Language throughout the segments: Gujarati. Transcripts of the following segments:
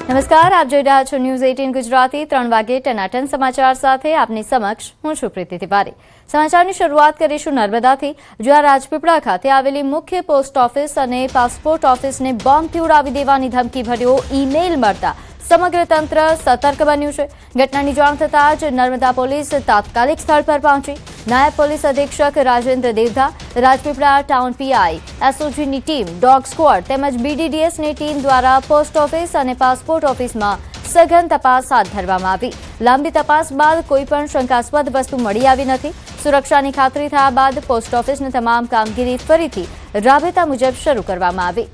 નમસ્કાર, આપ જોઈ રહ્યા છો ન્યૂઝ 18 ગુજરાતી 3 વાગે ટનાટન સમાચાર સાથે આપની સમક્ષ હું છું પ્રીતિ તિવારી। સમાચારની શરૂઆત કરીશું નર્મદાથી, જ્યાં રાજપીપળા ખાતે આવેલી મુખ્ય પોસ્ટ ઓફિસ અને પાસપોર્ટ ઓફિસને બોમ્બથી ઉડાવી દેવાની ધમકી ભર્યો ઈમેલ મળતા સમગ્ર તંત્ર સતર્ક બન્યું છે। ઘટનાની જાણ થતાં જ નર્મદા પોલીસ તાત્કાલિક સ્થળ પર પહોંચી। નાયબ પોલીસ અધિક્ષક રાજેન્દ્ર દેવધા, રાજપીપળા ટાઉન પીઆઈ, એસઓજીની ટીમ, ડોગ સ્ક્વોડ તેમજ બીડીડીએસની ટીમ દ્વારા પોસ્ટ ઓફિસ અને પાસપોર્ટ ઓફિસમાં સઘન તપાસ હાથ ધરવામાં આવી। લાંબી તપાસ બાદ કોઈપણ શંકાસ્પદ વસ્તુ મળી આવી નથી। સુરક્ષાની ખાતરી થયા બાદ પોસ્ટ ઓફિસની તમામ કામગીરી ફરીથી રાબેતા મુજબ શરૂ કરવામાં આવી।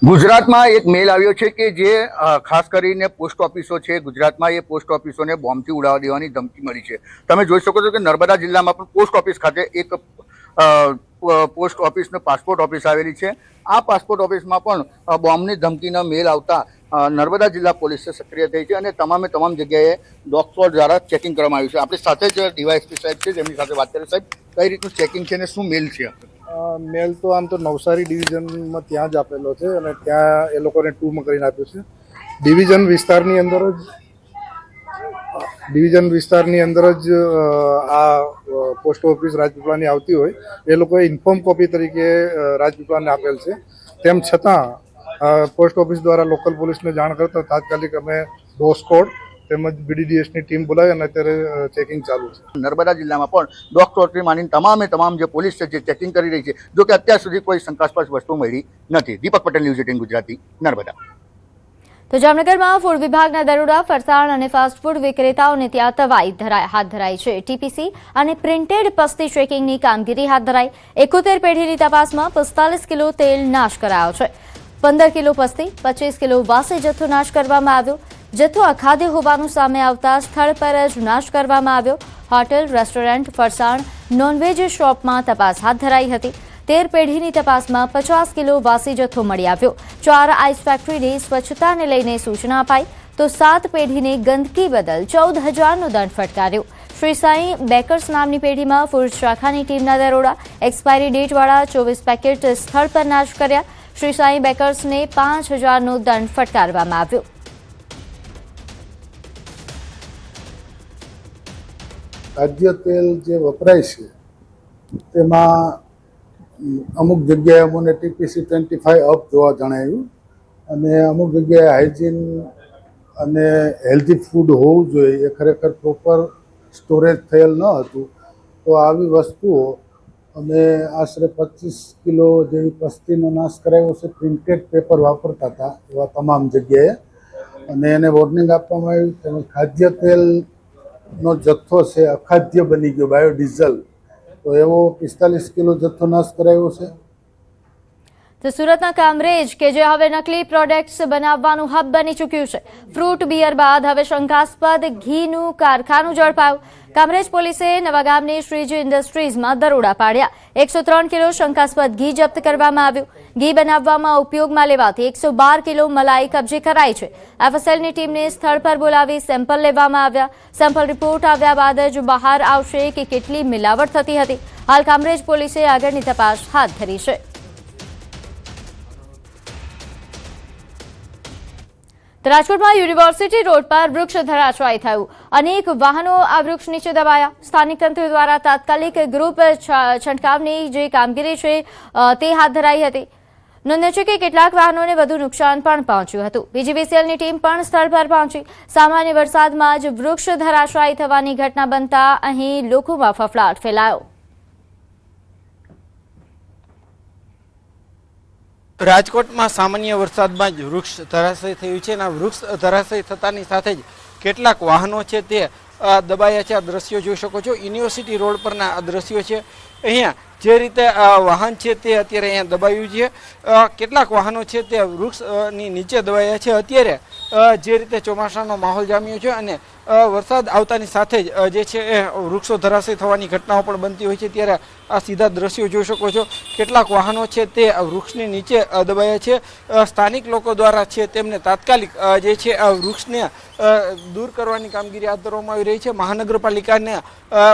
ગુજરાતમાં એક મેલ આવ્યો છે કે જે ખાસ કરીને પોસ્ટ ઓફિસો છે ગુજરાતમાં, એ પોસ્ટ ઓફિસોને બોમ્બથી ઉડાવી દેવાની ધમકી મળી છે। તમે જોઈ શકો છો કે નર્મદા જિલ્લામાં પણ પોસ્ટ ઓફિસ ખાતે એક પોસ્ટ ઓફિસ ને પાસપોર્ટ ઓફિસ આવેલી છે। આ પાસપોર્ટ ઓફિસમાં પણ બોમ્બની ધમકીનો મેલ આવતા નર્મદા જિલ્લા પોલીસ સક્રિય થઈ છે અને તમામે તમામ જગ્યાએ ડોગ સ્ક્વોડ દ્વારા ચેકિંગ કરવામાં આવ્યું છે। આપણી સાથે જ ડીવાયએસપી સાહેબ છે, જેમની સાથે વાત કરીએ। સાહેબ, કઈ રીતનું ચેકિંગ છે અને શું મેલ છે? મેલ તો આમ તો નવસારી ડિવિઝનમાં ત્યાં જ આપેલો છે અને ત્યાં એ લોકોને ટૂમાં કરીને આપ્યું છે। ડિવિઝન વિસ્તારની અંદર જ આ પોસ્ટ ઓફિસ રાજપીપળાની આવતી હોય એ લોકોએ ઇન્ફોર્મ કોપી તરીકે રાજપીપળાને આપેલ છે। તેમ છતાં પોસ્ટ ઓફિસ દ્વારા લોકલ પોલીસને જાણ કરતા તાત્કાલિક અમે ડોગ સ્ક્વોડ તેમજ બીડીડીએસની ટીમ બોલાવી અને અત્યારે ચેકિંગ ચાલુ છે। નર્મદા જિલ્લામાં પણ ડોગ સ્ક્વોડથી માંડીને તમામ જે પોલીસ છે જે ચેકિંગ કરી રહી છે, જો કે અત્યાર સુધી કોઈ શંકાસ્પદ વસ્તુ મળી નથી। દીપક પટેલ, ન્યૂઝ 18 ગુજરાતી, નર્મદા। તો જામનગરમાં ફૂડ વિભાગના દરોડા, ફરસાણ અને ફાસ્ટફૂડ વિક્રેતાઓને ત્યાં તવાઈ હાથ ધરાઈ છે। ટીપીસી અને પ્રિન્ટેડ પસ્તી ચેકિંગની કામગીરી હાથ ધરાઈ। 71 પેઢીની તપાસમાં 45 કિલો તેલ નાશ કરાયો છે। 15 કિલો પસ્તી, 25 કિલો વાસી જથ્થો નાશ કરવામાં આવ્યો। જથ્થો અખાદ્ય હોવાનું સામે આવતા સ્થળ પર જ નાશ કરવામાં આવ્યો। હોટેલ, રેસ્ટોરન્ટ, ફરસાણ, નોનવેજ શોપમાં તપાસ હાથ ધરાઈ હતી। 13 પેઢીની તપાસમાં 50 કિલો વાસી જથ્થો મળી આવ્યો। 4 આઈસ ફેક્ટરીની સ્વચ્છતાને લઈને સૂચના અપાઈ તો 7 પેઢીને ગંદકી બદલ 14,000નો દંડ ફટકાર્યો। શ્રી સાંઈ બેકર્સ નામની પેઢીમાં ફૂડ શાખાની ટીમના દરોડા, એક્સપાયરી ડેટવાળા 24 પેકેટ સ્થળ પર નાશ કર્યા। શ્રી સાંઈ બેકર્સને 5,000નો દંડ ફટકારવામાં આવ્યો। ખાદ્ય તેલ જે વપરાય છે તેમાં અમુક જગ્યાએ અમને ટીપીસી 25 અપ જોવા જણાવ્યું અને અમુક જગ્યાએ હાઇજીન અને હેલ્ધી ફૂડ હોવું જોઈએ એ ખરેખર પ્રોપર સ્ટોરેજ થયેલ ન હતું। તો આવી વસ્તુઓ અમે આશરે 25 કિલો જેવી પસ્તીનો નાશ કરાવ્યો છે। પ્રિન્ટેડ પેપર વાપરતા હતા એવા તમામ જગ્યાએ અને એને વોર્નિંગ આપવામાં આવ્યું। તેમજ ખાદ્ય તેલનો જથ્થો છે અખાદ્ય બની ગયો, બાયોડીઝલ, તો એવો 45 કિલો જથ્થો નાશ કરાયો છે। તો સુરતના કામરેજ કે જે હવે નકલી પ્રોડક્ટ્સ બનાવવાનું હબ બની ચૂક્યું છે, ફ્રૂટ બિયર બાદ હવે શંકાસ્પદ ઘીનું કારખાનું ઝડપાયું। કામરેજ પોલીસે નવાગામની શ્રીજી ઇન્ડસ્ટ્રીઝમાં દરોડા પાડ્યા। 103 કિલો શંકાસ્પદ ઘી જપ્ત કરવામાં આવ્યું। ઘી બનાવવામાં ઉપયોગમાં લેવાતી 112 કિલો મલાઈ કબજે કરાઈ છે। એફએસએલની ટીમને સ્થળ પર બોલાવી સેમ્પલ લેવામાં આવ્યા। સેમ્પલ રિપોર્ટ આવ્યા બાદ જ બહાર આવશે કે કેટલી મિલાવટ થતી હતી। હાલ કામરેજ પોલીસે આગળની તપાસ હાથ ધરી છે। રાજકોટમાં યુનિવર્સિટી રોડ પર વૃક્ષ ધરાશાયી થયું। અનેક વાહનો આ વૃક્ષ નીચે દબાયા। સ્થાનિક તંત્ર દ્વારા તાત્કાલિક ગ્રુપ છંટકાવની જે કામગીરી છે તે હાથ ધરાઈ હતી। નોંધ્ય છે કે કેટલાક વાહનોને વધુ નુકસાન પણ પહોંચ્યું હતું। બીજીવીસીએલની ટીમ પણ સ્થળ પર પહોંચી। સામાન્ય વરસાદમાં જ વૃક્ષ ધરાશાયી થવાની ઘટના બનતા અહીં લોકોમાં ફફડાટ ફેલાયો। રાજકોટમાં સામાન્ય વરસાદમાં જ વૃક્ષ ધરાશયી થયું છે અને વૃક્ષ ધરાશયી થતાની સાથે જ કેટલાક વાહનો છે તે દબાયા છે। આ દ્રશ્યો જોઈ શકો છો, યુનિવર્સિટી રોડ પરના આ દ્રશ્યો છે। અહીંયા જે રીતે વાહન છે તે અત્યારે અહીંયા દબાયું છે। કેટલાક વાહનો છે તે વૃક્ષની નીચે દબાયા છે। અત્યારે જે રીતે ચોમાસાનો માહોલ જામ્યો છે અને વરસાદ આવતાની સાથે જ જે છે એ વૃક્ષો ધરાશય થવાની ઘટનાઓ પણ બનતી હોય છે, ત્યારે આ સીધા દ્રશ્યો જોઈ શકો છો. કેટલાક વાહનો છે તે વૃક્ષની નીચે દબાયા છે. સ્થાનિક લોકો દ્વારા છે તેમને તાત્કાલિક જે છે આ વૃક્ષને દૂર કરવાની કામગીરી હાથ ધરવામાં આવી રહી છે. મહાનગરપાલિકાને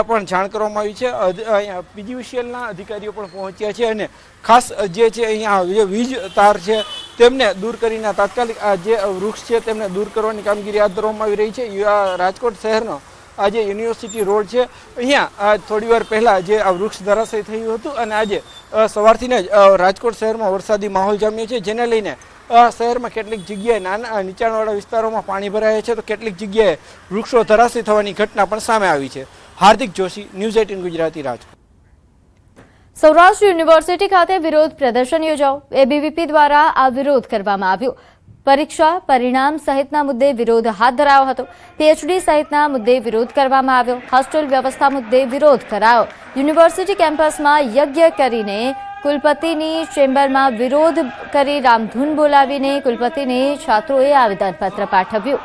પણ જાણ કરવામાં આવી છે. અહીંયા PGVCLના અધિકારીઓ પણ પહોંચ્યા છે અને ખાસ જે છે અહીંયા જે વીજ તાર છે તેમને દૂર કરીને તાત્કાલિક આ જે વૃક્ષ છે તેમને દૂર કરવાની કામગીરી હાથ ધરવામાં આવી રહી છે. રાજકોટ શહેરનો આ જે યુનિવર્સિટી રોડ છે અહીંયા થોડી વાર પહેલા જે આ વૃક્ષ ધરાશય થયું હતું અને આજે સવારથી જ રાજકોટ શહેરમાં વરસાદી માહોલ જામ્યો છે, જેને લઈને શહેરમાં કેટલીક જગ્યાએ નાના નીચાણવાળા વિસ્તારોમાં પાણી ભરાયા છે તો કેટલીક જગ્યાએ વૃક્ષો ધરાશય થવાની ઘટના પણ સામે આવી છે. હાર્દિક જોશી, ન્યૂઝ 18 ગુજરાતી, રાજકોટ. સૌરાષ્ટ્ર યુનિવર્સિટી ખાતે વિરોધ પ્રદર્શન યોજાયું. ABVP દ્વારા આ વિરોધ કરવામાં આવ્યો. પરીક્ષા પરિણામ સહિતના મુદ્દે વિરોધ હાથ ધરાયો હતો. PhD સહિતના મુદ્દે વિરોધ કરવામાં આવ્યો. હોસ્ટેલ વ્યવસ્થા મુદ્દે વિરોધ કરાયો. યુનિવર્સિટી કેમ્પસમાં યજ્ઞ કરીને કુલપતિની ચેમ્બરમાં વિરોધ કરી રામધૂન બોલાવીને કુલપતિને છાત્રોએ આવેદનપત્ર પાઠવ્યું.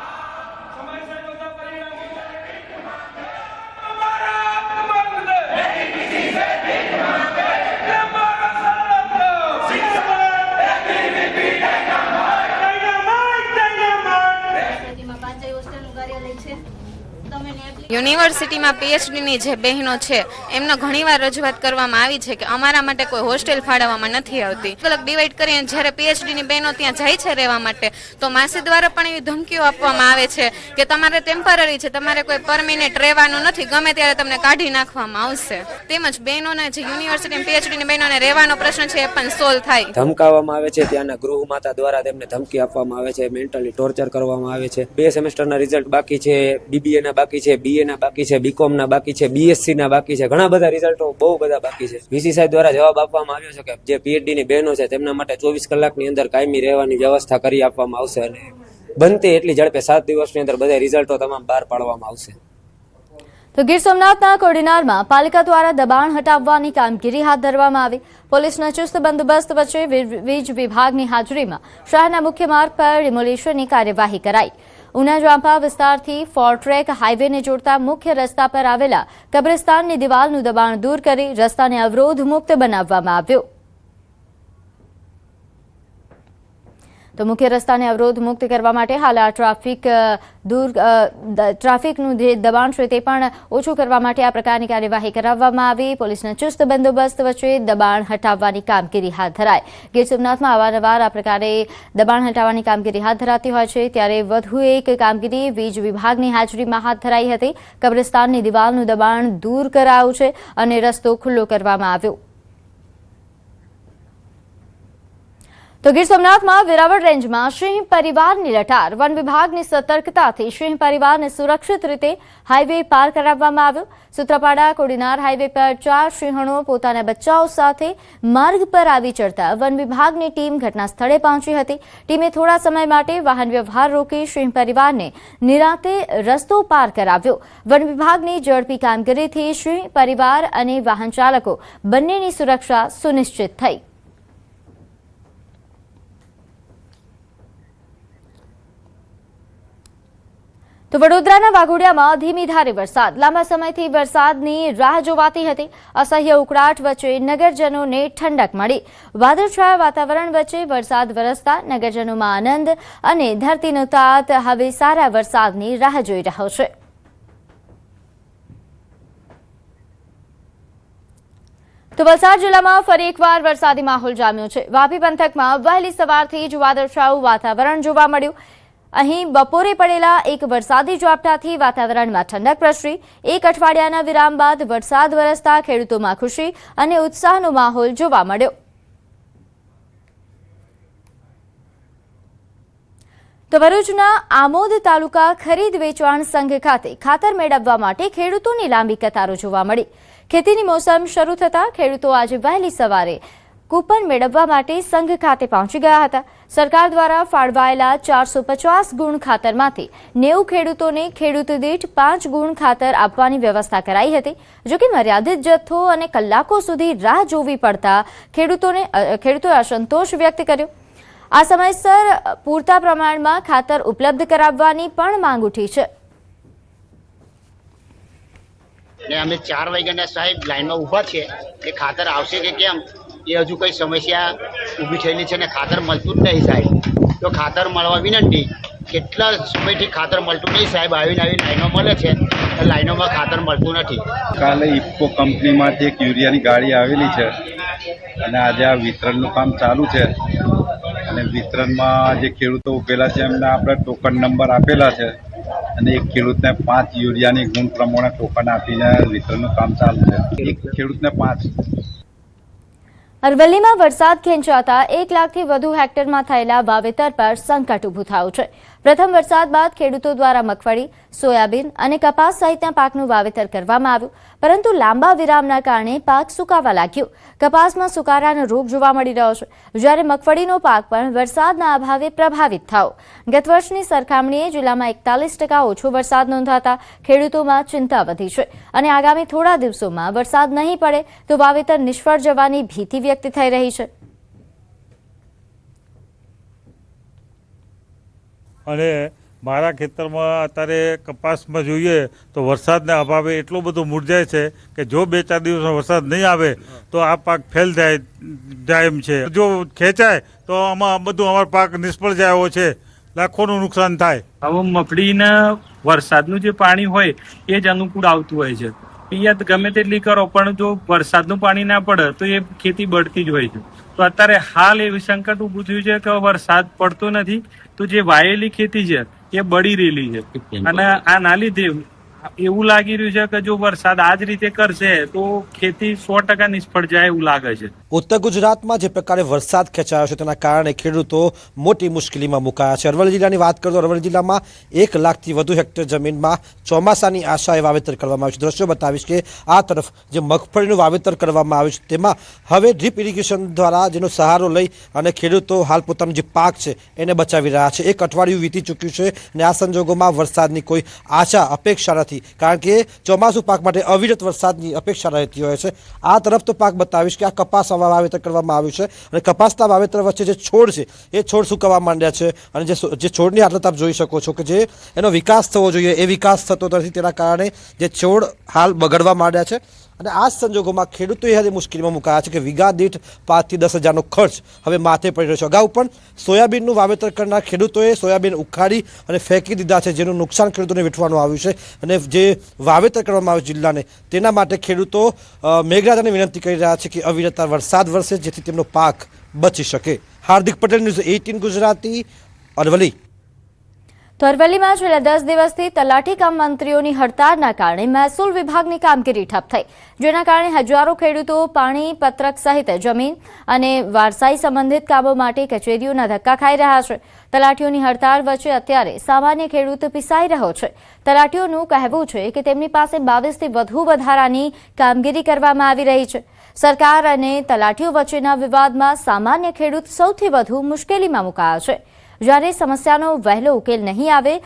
યુનિવર્સિટીમાં PhDની જે બહેનો છે એમને ઘણીવાર રજૂઆત કરવામાં આવી છે કે અમારા માટે કોઈ હોસ્ટેલ ફાળવવામાં નથી આવતી. અલગ ડિવાઈડ કરીને જ્યારે PhDની બહેનો ત્યાં જાય છે રહેવા માટે તો માસી દ્વારા પણ એવી ધમકીઓ આપવામાં આવે છે કે તમારે ટેમ્પરરી છે, તમારે કોઈ પરમિનેન્ટ રહેવાનું નથી, ગમે ત્યારે તમને કાઢી નાખવામાં આવશે. તેમજ બહેનોને જે યુનિવર્સિટી PhDની બહેનોને રહેવાનો પ્રશ્ન છે એ પણ સોલ્વ થાય. ધમકાવવામાં આવે છે, ત્યાંના ગૃહમાતા દ્વારા તેમને ધમકી આપવામાં આવે છે, મેન્ટલી ટોર્ચર કરવામાં આવે છે. 2 સેમેસ્ટરના રિઝલ્ટ બાકી છે, BBA ના બાકી છે, BA ના બાકી છે, BCom ના બાકી છે, BSc ના બાકી છે, ઘણા બધા રિઝલ્ટો બહુ બધા બાકી છે. VC સાહેબ દ્વારા જવાબ આપવામાં આવ્યો છે કે જે PhD ની બહેનો છે તેમના માટે 24 કલાકની અંદર કાયમી રહેવાની વ્યવસ્થા કરી આપવામાં આવશે અને બનતી એટલી ઝડપે 7 દિવસની અંદર બધા રિઝલ્ટો તમામ બહાર પાડવામાં આવશે. તો ગીર સોમનાથના કોડીનારમાં પાલિકા દ્વારા દબાણ હટાવવાની કામગીરી હાથ ધરવામાં આવી. પોલીસના ચુસ્ત બંદોબસ્ત વચ્ચે વીજ વિભાગની હાજરીમાં શહેરના મુખ્ય માર્ગ પર ડિમોલિશનની કાર્યવાહી કરાઈ. ઉના જાંપા વિસ્તારથી ફોરટ્રેક હાઈવેને જોડતા મુખ્ય રસ્તા પર આવેલા કબ્રસ્તાનની દિવાલનું દબાણ દૂર કરી રસ્તાને અવરોધ મુક્ત બનાવવામાં આવ્યો. તો મુખ્ય રસ્તાને અવરોધ મુક્ત કરવા માટે હાલ આ ટ્રાફિકનું જે દબાણ છે તે પણ ઓછું કરવા માટે આ પ્રકારની કાર્યવાહી કરાવવામાં આવી. પોલીસના ચુસ્ત બંદોબસ્ત વચ્ચે દબાણ હટાવવાની કામગીરી હાથ ધરાઈ. ગીર સોમનાથમાં અવારનવાર આ પ્રકારે દબાણ હટાવવાની કામગીરી હાથ ધરાતી હોય છે, ત્યારે વધુ એક કામગીરી વીજ વિભાગની હાજરીમાં હાથ ધરાઈ હતી. કબ્રસ્તાનની દિવાલનું દબાણ દૂર કરાયું છે અને રસ્તો ખુલ્લો કરવામાં આવ્યો. તો ગીર સોમનાથમાં વેરાવળ રેન્જમાં સિંહ પરિવારની લટાર. વન વિભાગની સતર્કતાથી સિંહ પરિવારને સુરક્ષિત રીતે હાઈવે પાર કરાવવામાં આવ્યો. સૂત્રાપાડા કોડીનાર હાઈવે પર 4 સિંહણો પોતાના બચ્ચાઓ સાથે માર્ગ પર આવી ચડતા વન વિભાગની ટીમ ઘટના સ્થળે પહોંચી હતી. ટીમે થોડા સમય માટે વાહન વ્યવહાર રોકી સિંહ પરિવારને નિરાંતે રસ્તો પાર કરાવ્યો. વન વિભાગની ઝડપી કામગીરીથી સિંહ પરિવાર અને વાહન ચાલકો બંનેની સુરક્ષા સુનિશ્ચિત થઈ. તો વડોદરાના વાઘોડિયામાં ધીમી ધારે વરસાદ. લાંબા સમયથી વરસાદની રાહ જોવાતી હતી. અસહ્ય ઉકળાટ વચ્ચે નગરજનોને ઠંડક મળી. વાદળછાયા વાતાવરણ વચ્ચે વરસાદ વરસતા નગરજનોમાં આનંદ અને ધરતીનો તાત હવે સારા વરસાદની રાહ જોઈ રહ્યો છે. તો વલસાડ જિલ્લામાં ફરી એકવાર વરસાદી માહોલ જામ્યો છે. વાપી પંથકમાં વહેલી સવારથી જ વાદળછાયું વાતાવરણ જોવા મળ્યું. અહીં બપોરે પડેલા એક વરસાદી ઝાપટાથી વાતાવરણમાં ઠંડક પ્રસરી. એક અઠવાડિયાના વિરામ બાદ વરસાદ વરસતા ખેડૂતોમાં ખુશી અને ઉત્સાહનો માહોલ જોવા મળ્યો. તો ભરૂચના આમોદ તાલુકા ખરીદ વેચાણ સંઘ ખાતે ખાતર મેળવવા માટે ખેડૂતોની લાંબી કતારો જોવા મળી. ખેતીની મોસમ શરૂ થતાં ખેડૂતો આજે વહેલી સવારે કૂપન મેળવવા માટે સંઘ ખાતે પહોંચી ગયા હતા. સરકાર દ્વારા ફાળવાયેલા 450 ગુણ ખાતરમાંથી 90 ખેડૂતોને ખેડૂત દીઠ 5 ગુણ ખાતર આપવાની વ્યવસ્થા કરાઈ હતી. જોકે મર્યાદિત જથ્થો અને કલાકો સુધી રાહ જોવી પડતા ખેડૂતોએ અસંતોષ વ્યક્ત કર્યો. આ સમયસર પૂરતા પ્રમાણમાં ખાતર ઉપલબ્ધ કરાવવાની પણ માંગ ઉઠી છે. ને અમે 4 વાગ્યાના સાહેબ લાઈનમાં ઊભા છે કે ખાતર આવશે કે કેમ એ હજુ કઈ સમસ્યા ઊભી થયેલી છે ને ખાતર મળતું જ નહીં સાહેબ. તો ખાતર મળવા વિનંતી. કેટલા સમયથી ખાતર મળતું નહીં સાહેબ. આવીને લાઈનો મળે છે, લાઈનોમાં ખાતર મળતું નથી. કાલે ઇફકો કંપનીમાંથી એક યુરિયાની ગાડી આવેલી છે અને આજે આ વિતરણનું કામ ચાલુ છે અને વિતરણમાં જે ખેડૂતો ઉભેલા છે એમને આપણે ટોકન નંબર આપેલા છે અને એક ખેડૂતને 5 યુરિયાની ગુણ પ્રમાણે ટોકન આપીને વિતરણનું કામ ચાલુ છે. એક ખેડૂતને 5. અરવલ્લીમાં વરસાદ ખેંચાતા 1 લાખથી વધુ હેક્ટરમાં થયેલા વાવેતર પર સંકટ ઊભું થયું છે. પ્રથમ વરસાદ બાદ ખેડૂતો દ્વારા મગફળી, સોયાબીન અને કપાસ સહિતના પાકનું વાવેતર કરવામાં આવ્યું, પરંતુ લાંબા વિરામના કારણે પાક સુકાવા લાગ્યો. કપાસમાં સુકારાનો રોગ જોવા મળી રહ્યો છે, જ્યારે મગફળીનો પાક પણ વરસાદના અભાવે પ્રભાવિત થયો. ગત વર્ષની સરખામણીએ જિલ્લામાં 41% ઓછો વરસાદ નોંધાતા ખેડૂતોમાં ચિંતા વધી છે અને આગામી થોડા દિવસોમાં વરસાદ નહીં પડે તો વાવેતર નિષ્ફળ જવાની ભીતિ વ્યક્ત થઈ રહી છે. અને મારા ખેતરમાં અત્યારે કપાસમાં જોઈએ તો વરસાદના અભાવે એટલો બધો મુરઝાય છે કે જો 2-4 દિવસનો વરસાદ નહીં આવે તો આ પાક ફેલ જાય એમ છે. જો ખેંચાય તો આમાં બધું અમારો પાક નિષ્ફળ જાય એવો છે, લાખોનું નુકસાન થાય. હવે મગફળીના વરસાદનું જે પાણી હોય એ જ અનુકૂળ આવતું હોય છે. પિયત ગમે તેટલી કરો પણ જો વરસાદનું પાણી ના પડે તો એ ખેતી બળતી જ હોય છે. તો અત્યારે હાલ એવી સંકટ ઊભું થયું છે કે વરસાદ પડતો નથી તો જે વાયેલી ખેતી છે એ બળી રહેલી છે અને આના લીધે એવું લાગી રહ્યું છે કે જો વરસાદ આ જ રીતે કરશે તો ખેતી 100% નિષ્ફળ જાય એવું લાગે છે. ઉત્તર ગુજરાતમાં જે પ્રકારે વરસાદ ખેંચાયો છે તેના કારણે ખેડૂતો મોટી મુશ્કેલીમાં મુકાયા છે. અરવલ્લી જિલ્લાની વાત કરીએ તો અરવલ્લી જિલ્લામાં 1 લાખથી વધુ હેક્ટર જમીનમાં ચોમાસાની આશાએ વાવેતર કરવામાં આવ્યું છે. દ્રશ્યો બતાવીશ કે આ તરફ જે મગફળીનું વાવેતર કરવામાં આવ્યું છે તેમાં હવે ડ્રીપ ઇરિગેશન દ્વારા જેનો સહારો લઈ અને ખેડૂતો હાલ પોતાનો જે પાક છે એને બચાવી રહ્યા છે. 1 અઠવાડિયું વીતી ચૂક્યું છે અને આ સંજોગોમાં વરસાદની કોઈ આશા અપેક્ષા નથી, કારણ કે ચોમાસું પાક માટે અવિરત વરસાદની અપેક્ષા રહેતી હોય છે. આ તરફ તો પાક બતાવીશ કે આ કપાસ વાવેતર કરવામાં આવ્યું છે અને કપાસના વાવેતર વચ્ચે જે છોડ છે એ છોડ સુકાવા માંડ્યા છે અને જે છોડની હાલત આપ જોઈ શકો છો કે જે એનો વિકાસ થવો જોઈએ એ વિકાસ થતો નથી, તેના કારણે જે છોડ હાલ બગડવા માંડ્યા છે. અને આ સંજોગોમાં ખેડૂતોએ હવે મુશ્કેલીમાં મુકાયા છે કે વીઘા દીઠ 5 થી 10 હજારનો ખર્ચ હવે માથે પડી રહ્યો છે. અગાઉ પણ સોયાબીનનું વાવેતર કરનાર ખેડૂતોએ સોયાબીન ઉખાડી અને ફેંકી દીધા છે, જેનું નુકસાન ખેડૂતોને વેઠવાનું આવ્યું છે અને જે વાવેતર કરવામાં આવ્યું જિલ્લાને તેના માટે ખેડૂતો મેઘરાજાને વિનંતી કરી રહ્યા છે કે અવિરત વરસાદ વરસે જેથી તેમનો પાક બચી શકે. હાર્દિક પટેલ, ન્યૂઝ 18 ગુજરાતી, અરવલ્લી. તો અરવલ્લીમાં છેલ્લા 10 દિવસથી તલાટી કમ મંત્રીઓની હડતાળના કારણે મહેસૂલ વિભાગની કામગીરી ઠપ થઈ, જેના કારણે હજારો ખેડૂતો પાણી પત્રક સહિત જમીન અને વારસાઈ સંબંધિત કામો માટે કચેરીઓના ધક્કા ખાઈ રહ્યા છે. તલાટીઓની હડતાળ વચ્ચે અત્યારે સામાન્ય ખેડૂત પીસાઈ રહ્યો છે. તલાટીઓનું કહેવું છે કે તેમની પાસે 22 થી વધુ વધારાની કામગીરી કરવામાં આવી રહી છે. સરકાર અને તલાટીઓ વચ્ચેના વિવાદમાં સામાન્ય ખેડૂત સૌથી વધુ મુશ્કેલીમાં મુકાયો છે. જ્યારે સમસ્યાનો વહેલો ઉકેલ નહીં આવે